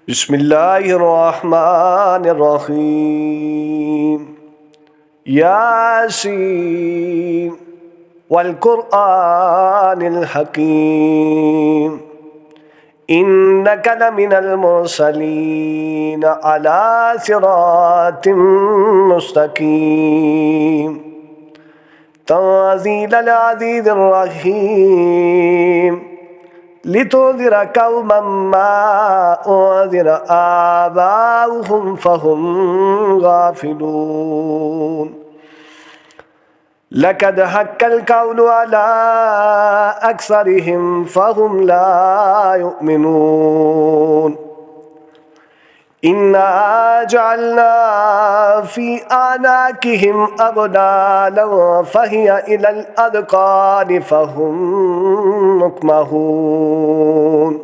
بسم الله الرحمن الرحيم ياسين والقرآن الحكيم إنك لمن المرسلين على صراط مستقيم تنزيل العزيز الرحيم لتنذر قوما ما أنذر آباؤهم فهم غافلون لقد حق القول على أكثرهم فهم لا يؤمنون إنا جعلنا في أعناقهم أغلالا فهي إلى الأذقان فهم مقمحون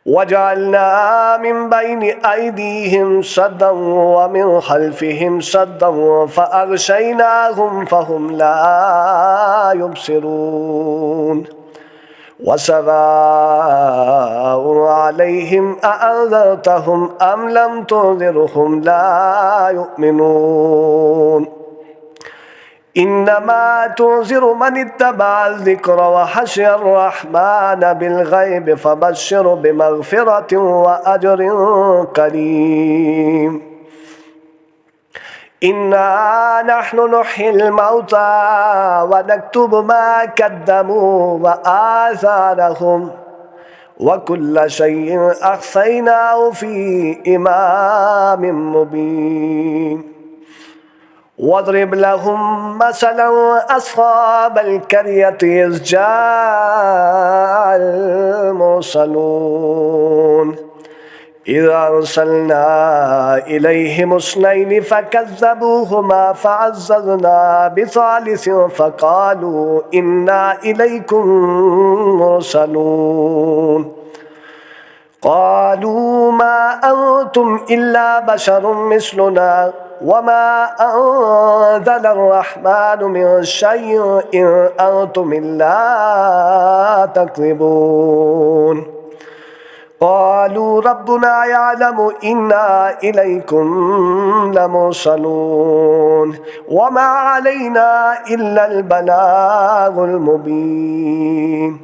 وجعلنا من بين أيديهم سدا ومن خلفهم سدا فأغشيناهم فهم لا يبصرون وسواء عليهم أأنذرتهم أم لم تنذرهم لا يؤمنون إنما تنذر من اتبع الذكر وخشي الرحمن بالغيب فبشر بمغفرة وأجر كريم إنا نحن نحيي الموتى ونكتب ما قدموا وآثارهم وكل شيء أحصيناه في إمام مبين واضرب لهم مثلا أصحاب القرية إذ جاء المرسلون إذا أرسلنا إليهم اثنين فكذبوهما فعززنا بثالث فقالوا إنا إليكم مرسلون قالوا ما أنتم إلا بشر مثلنا وما أنزل الرحمن من شيء إن أنتم إلا تكذبون قالوا ربنا يعلم إنا إليكم لمرسلون وما علينا إلا البلاغ المبين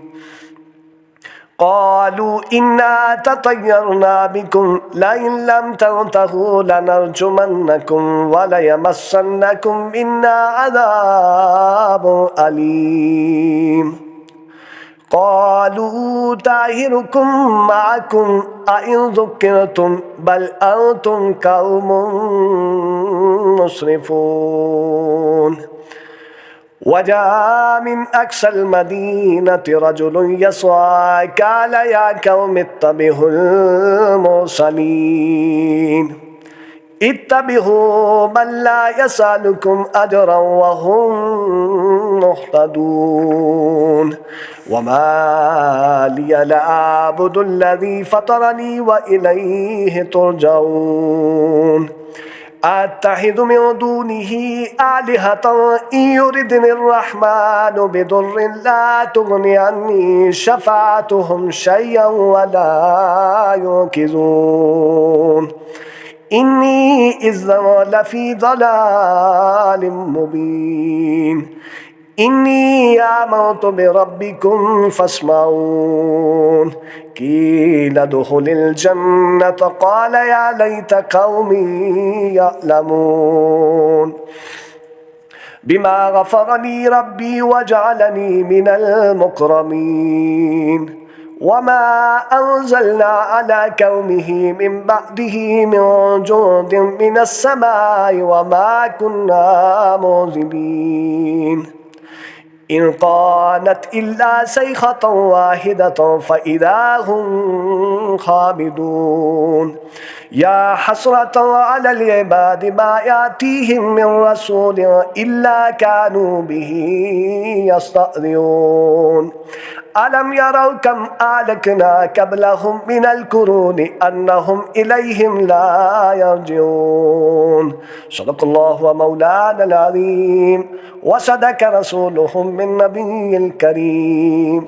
قالوا إنا تطيرنا بكم لئن لم تنتهوا لنرجمنكم وليمسنكم منا عذاب أليم قالوا طاهركم معكم أئن ذكرتم بل أنتم قوم مسرفون وجاء من أقصى المدينة رجل يسعى قال يا قوم اتبعوا المرسلين اتبعوا من لا يسألكم أجرا وهم مهتدون وما لي لا أعبد الذي فطرني وإليه ترجعون أتخذ من دونه آلهة إن يردني الرحمن بضر لا تغني عني شفاعتهم شيئا ولا ينقذون إني إذا لفي ضلال مبين إني آمنت بربكم فاسمعون قيل ادخل الجنة قال يا ليت قومي يعلمون بما غفر لي ربي وجعلني من المكرمين وما أنزلنا على قومه من بعده من جند من السماء وما كنا منزلين إن كانت إلا صيحة واحدة فإذا هم خامدون يا حسرة على العباد ما يأتيهم من رسول إلا كانوا به يستهزئون ألم يروا كم أهلكنا قبلهم من القرون أنهم إليهم لا يرجعون صدق الله ومولانا العظيم وصدق رسوله النبي الكريم